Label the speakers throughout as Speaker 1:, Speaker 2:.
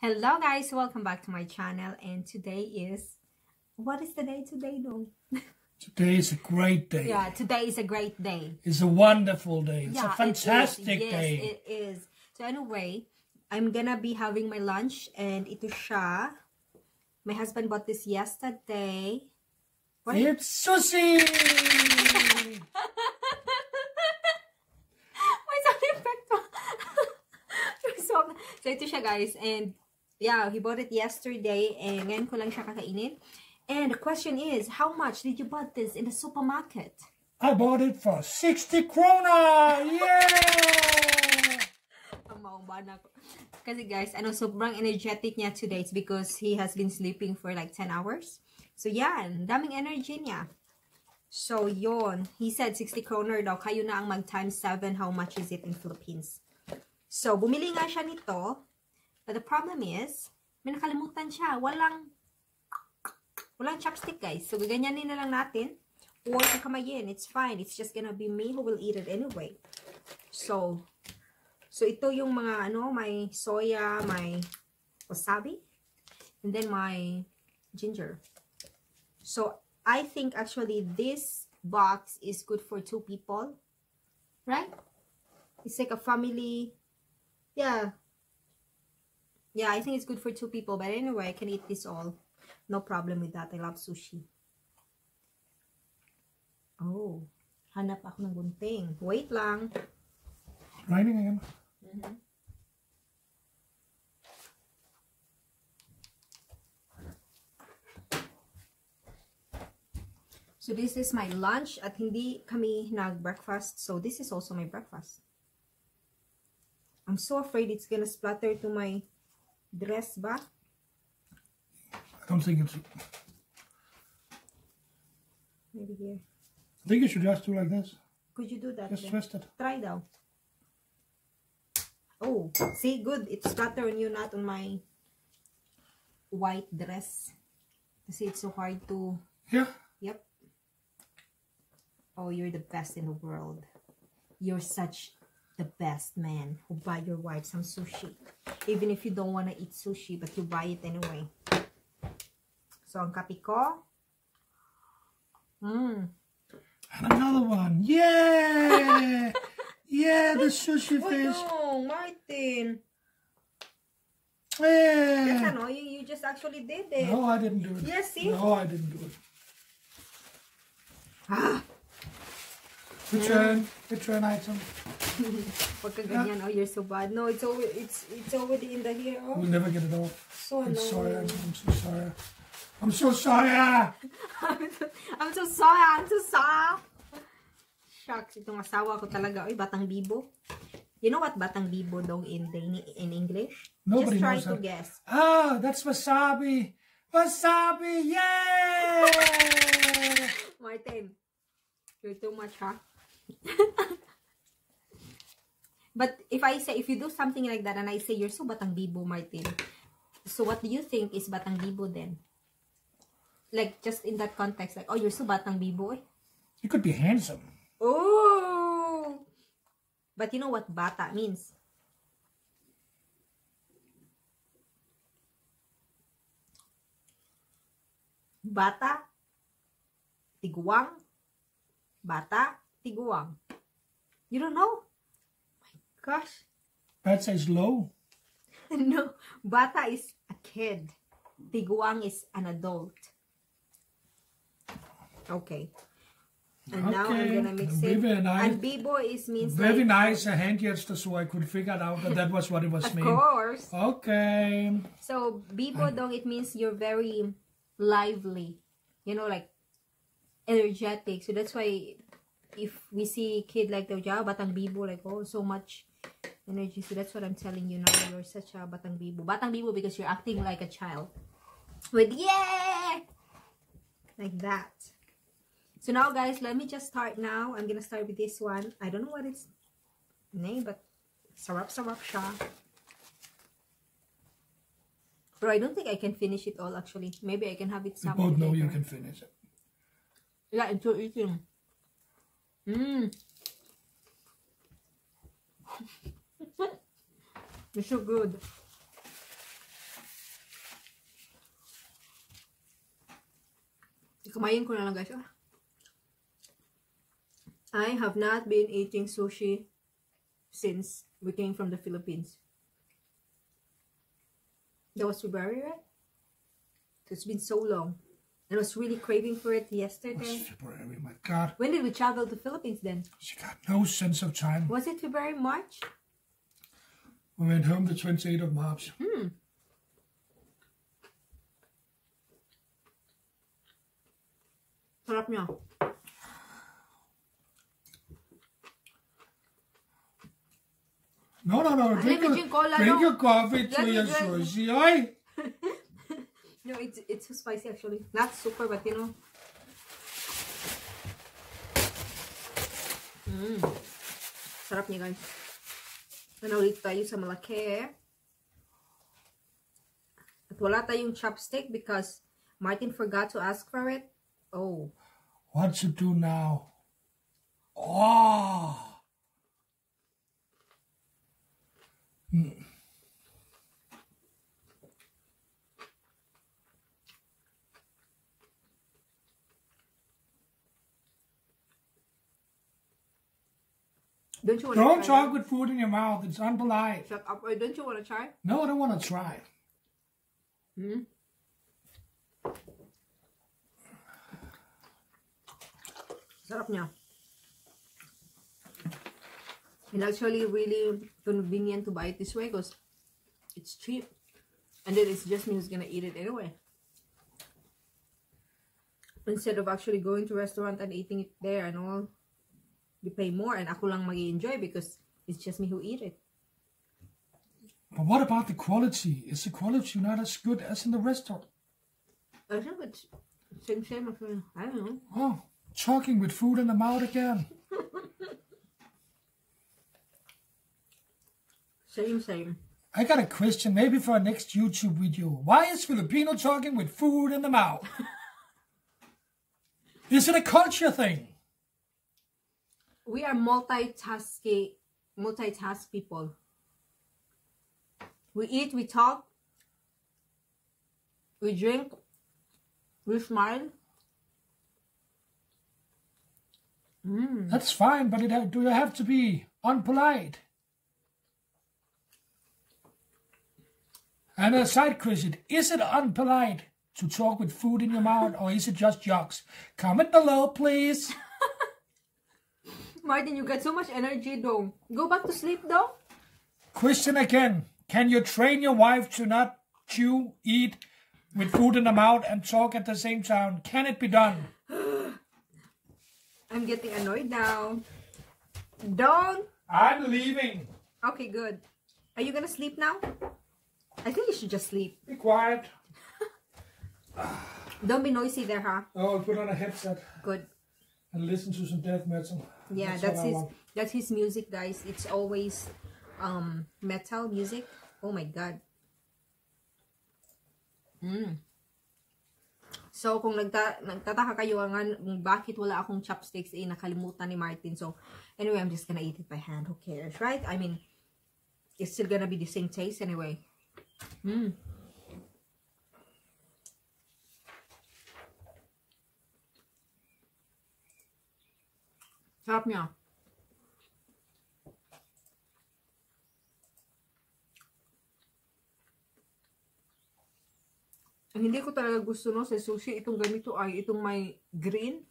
Speaker 1: Hello guys, welcome back to my channel, and today is, what is the day today? No.
Speaker 2: Today is a great day.
Speaker 1: Yeah, today is a great day.
Speaker 2: It's a wonderful day. It's
Speaker 1: Yeah,
Speaker 2: a fantastic
Speaker 1: Yes,
Speaker 2: day.
Speaker 1: it is. So anyway, I'm gonna be having my lunch, and ito siya. My husband bought this yesterday. What?
Speaker 2: It's sushi!
Speaker 1: May sound effect pa. So ito siya guys, and yeah, he bought it yesterday, and ngayon ko lang siya kakainin. And the question is, how much did you buy this in the supermarket?
Speaker 2: I bought it for 60 krona! Yeah!
Speaker 1: Kasi guys, sobrang energetic niya today. It's because he has been sleeping for like 10 hours. So yeah, daming energy niya. So yon, he said 60 kroner daw. Kayo na ang mag times 7. How much is it in Philippines? So bumili nga siya nito. But the problem is, may nakalimutan siya. Walang chopstick guys. So gaganyanin na lang natin. Or kakamayin. It's fine. It's just gonna be me who will eat it anyway. So ito yung mga may soya, may wasabi, and then my ginger. So I think actually this box is good for 2 people, right? It's like a family. Yeah, I think it's good for 2 people. But anyway, I can eat this all. No problem with that. I love sushi. Oh, hanap ako ng gunting. Wait lang.
Speaker 2: Raining again.
Speaker 1: So this is my lunch at hindi kami nag-breakfast. So this is also my breakfast. I'm so afraid it's gonna splatter to my dress ba?
Speaker 2: I don't think it's...
Speaker 1: Maybe here.
Speaker 2: I think you should just do like this.
Speaker 1: Could you do that?
Speaker 2: Just twist it.
Speaker 1: Try daw. Oh, see, good. It's splatter on you, not on my white dress. See, it's so hard to...
Speaker 2: Yeah.
Speaker 1: Yep. Oh, you're the best in the world. You're such the best man who buy your wife some sushi. Even if you don't want to eat sushi, but you buy it anyway. So, ang kape ko.
Speaker 2: And another one. Yeah! Yeah, the sushi fish.
Speaker 1: Oh, no, Martin.
Speaker 2: Yeah.
Speaker 1: Yes, you just actually did it.
Speaker 2: No, I didn't do it.
Speaker 1: Yes, see?
Speaker 2: No, I didn't do it.
Speaker 1: Ah.
Speaker 2: Return item.
Speaker 1: Wag ka ganyan. Oh, you're so bad. No, it's already in the here. Oh.
Speaker 2: We'll never get it off.
Speaker 1: So
Speaker 2: I'm sorry.
Speaker 1: annoying.
Speaker 2: I'm so sorry. I'm so sorry.
Speaker 1: I'm so sorry. I'm so sorry. Shucks, itong asawa ko talaga. Oy, batang bibo. You know what batang bibo daw in English?
Speaker 2: Nobody
Speaker 1: Just try
Speaker 2: knows
Speaker 1: to
Speaker 2: that.
Speaker 1: guess.
Speaker 2: Ah, that's wasabi. Wasabi, yeah!
Speaker 1: Martin, you're too much, huh? But if you do something like that and I say you're so batang bibo, Martin, so what do you think is batang bibo then? Like just in that context, like, oh, you're so batang bibo. Eh?
Speaker 2: You could be handsome.
Speaker 1: Oh, but you know what bata means? Bata, tiguang. Bata, tiguang. You don't know? My gosh.
Speaker 2: Bata is low.
Speaker 1: No, bata is a kid. Tiguang is an adult. Okay. And now I'm gonna mix it.
Speaker 2: Nice.
Speaker 1: And bibo means
Speaker 2: very
Speaker 1: like,
Speaker 2: nice handgesture, so I could figure out that was what it was
Speaker 1: of
Speaker 2: mean.
Speaker 1: course.
Speaker 2: Okay.
Speaker 1: So bibo dong, it means you're very lively. You know, like energetic. So that's why if we see kid like the batang bibo, like, oh, so much energy. So that's what I'm telling you now. You're such a batang bibo. Batang bibo because you're acting like a child. With yeah! Like that. So now guys, let me just start now. I'm gonna start with this one. I don't know what its name, but sarap siya. Bro, I don't think I can finish it all actually. Maybe I can have it some.
Speaker 2: We both know you can finish it.
Speaker 1: Yeah, enjoy eating. It's so good. Kumain ko na lang guys. I have not been eating sushi since we came from the Philippines. That was February, right? So it's been so long. And I was really craving for it yesterday.
Speaker 2: It's February, my God.
Speaker 1: When did we travel to Philippines then?
Speaker 2: She got no sense of time.
Speaker 1: Was it February, March?
Speaker 2: We went home the 28th of March.
Speaker 1: Sarap niya.
Speaker 2: No. Drink your coffee to your sushi, oi!
Speaker 1: No, it's too spicy actually. Not super, but you know. Sarap niya guys. Ulit tayo sa malaki. At wala tayong chopstick because Martin forgot to ask for it. Oh.
Speaker 2: What to do now? Oh!
Speaker 1: Don't you want to
Speaker 2: Don't
Speaker 1: try
Speaker 2: talk with food in your mouth. It's unpolite.
Speaker 1: Shut up. Or don't you want to try?
Speaker 2: No, I don't want to try.
Speaker 1: Sarap niya. And actually really convenient to buy it this way because it's cheap. And then it's just me who's gonna eat it anyway. Instead of actually going to a restaurant and eating it there and all. You pay more and ako lang mag-enjoy because it's just me who eat it.
Speaker 2: But what about the quality? Is the quality not as good as in the restaurant?
Speaker 1: I think it's same. I don't know.
Speaker 2: Oh, talking with food in the mouth again.
Speaker 1: Same.
Speaker 2: I got a question maybe for our next YouTube video. Why is Filipino talking with food in the mouth? Is it a culture thing?
Speaker 1: We are multitask people. We eat, we talk, we drink, we smile.
Speaker 2: That's fine, but do you have to be unpolite? And a side question, is it unpolite to talk with food in your mouth or is it just jokes? Comment below, please.
Speaker 1: Martin, you got so much energy though. Go back to sleep though.
Speaker 2: Question again. Can you train your wife to not chew, eat with food in the mouth and talk at the same time? Can it be done?
Speaker 1: I'm getting annoyed now. Don't.
Speaker 2: I'm leaving.
Speaker 1: Okay, good. Are you gonna sleep now? I think you should just sleep.
Speaker 2: Be quiet.
Speaker 1: Don't be noisy there, huh?
Speaker 2: Oh, I'll put on a headset.
Speaker 1: Good.
Speaker 2: And listen to some death metal.
Speaker 1: Yeah, that's his music, guys. It's always metal music. Oh my god. So kung nagtataka kayo bakit wala akong chopsticks, nakalimutan ni Martin. So anyway, I'm just gonna eat it by hand. Who cares, right? I mean, it's still gonna be the same taste anyway. Sarap niya. Ang hindi ko talaga gusto no sa sushi, itong ganito ay itong may green.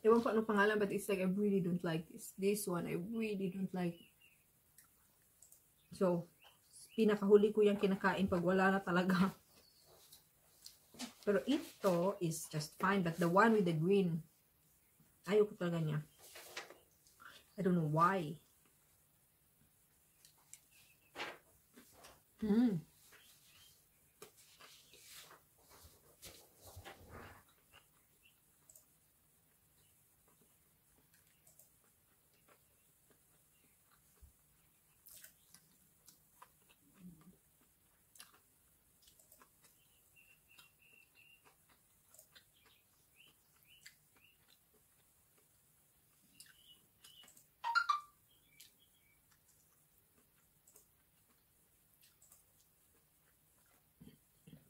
Speaker 1: Ewan ko anong pangalan, but it's like I really don't like this. This one, I really don't like. So, pinakahuli ko yung kinakain pag wala na talaga. Pero ito is just fine, but the one with the green, ayoko talaga niya. I don't know why.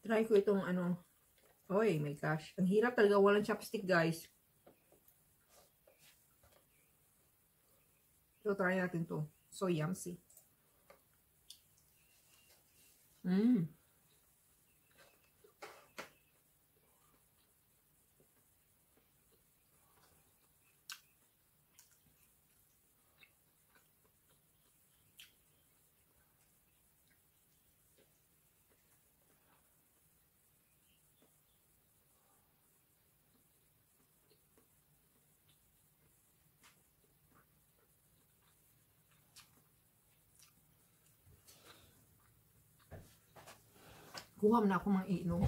Speaker 1: Try ko itong Oy, my gosh. Ang hirap talaga walang chopstick, guys. So, try natin to. So yummy. Mmm. Kuha na ako mga iinom.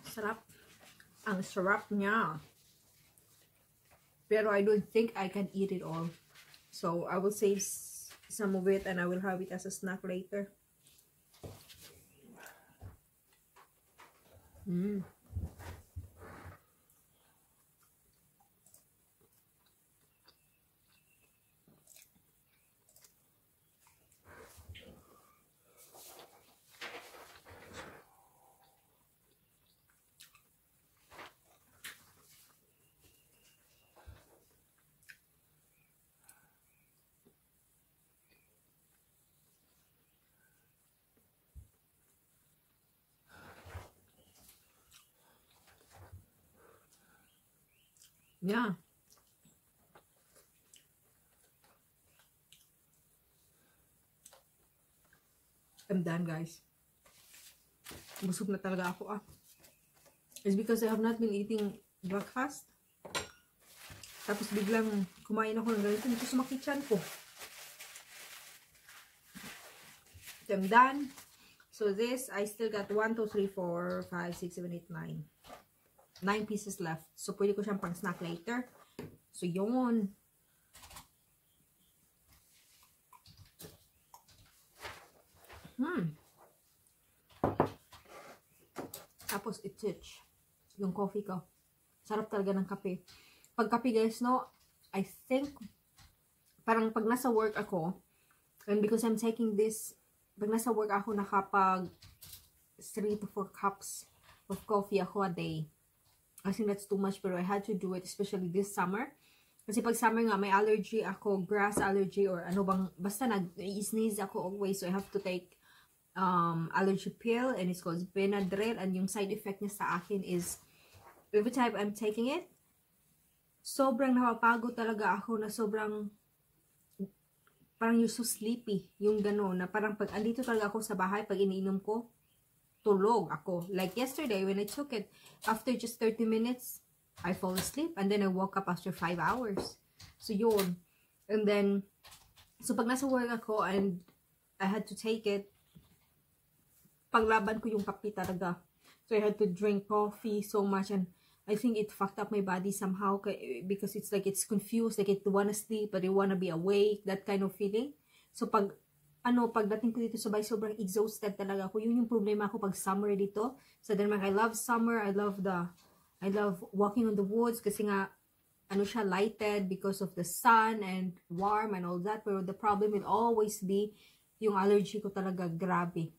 Speaker 1: Sarap. Ang sarap niya. Pero I don't think I can eat it all. So, I will save some of it and I will have it as a snack later. Mmm. Yeah. I'm done, guys. Busog na talaga ako, ah. It's because I have not been eating breakfast. Tapos biglang kumain ako ng ganito dito sa makichan ko. So, I'm done. So this, I still got 1, 2, 3, 4, 5, 6, 7, 8, 9. 9 pieces left. So, pwede ko siyang pang snack later. So, yun. Tapos, itch. Yung coffee ko. Sarap talaga ng kape. Pag kape, guys, no, I think, parang pag nasa work ako, and because I'm taking this, pag nasa work ako, nakapag 3 to 4 cups of coffee ako a day. I think that's too much, pero I had to do it, especially this summer. Kasi pag summer nga, may allergy ako, grass allergy, or ano bang, basta nag-sneeze ako always, so I have to take allergy pill, and it's called Benadryl, and yung side effect niya sa akin is, every time I'm taking it, sobrang napapagod talaga ako, na sobrang, parang you're so sleepy, yung gano'n, na parang pag andito talaga ako sa bahay, pag iniinom ko, tulog ako. Like yesterday, when I took it, after just 30 minutes, I fall asleep. And then I woke up after 5 hours. So, yun. And then, so pag nasa work ako, and I had to take it, paglaban ko yung kape talaga. So, I had to drink coffee so much. And I think it fucked up my body somehow. Because it's like, it's confused. Like, it wanna sleep, but it wanna be awake. That kind of feeling. So, pagdating ko dito sa bahay, sobrang exhausted talaga ako. Yun yung problema ko pag summer dito. Sa Denmark, I love summer. I love walking on the woods kasi nga, siya lighted because of the sun and warm and all that. Pero the problem will always be yung allergy ko talaga, grabe.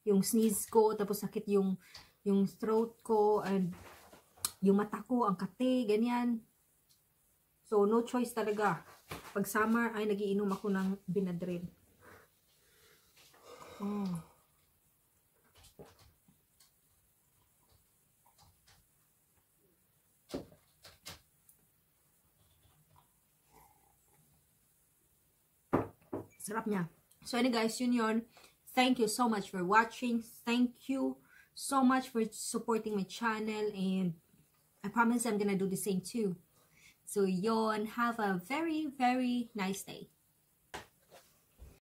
Speaker 1: Yung sneeze ko, tapos sakit yung throat ko, and yung mata ko, ang kate, ganyan. So, no choice talaga. Pag summer, ay nagiinom ako ng Benadryl. Oh. Sarap niya. So, anyway guys, yun. Thank you so much for watching. Thank you so much for supporting my channel. And I promise I'm gonna do the same too. So, yun. Have a very, very nice day.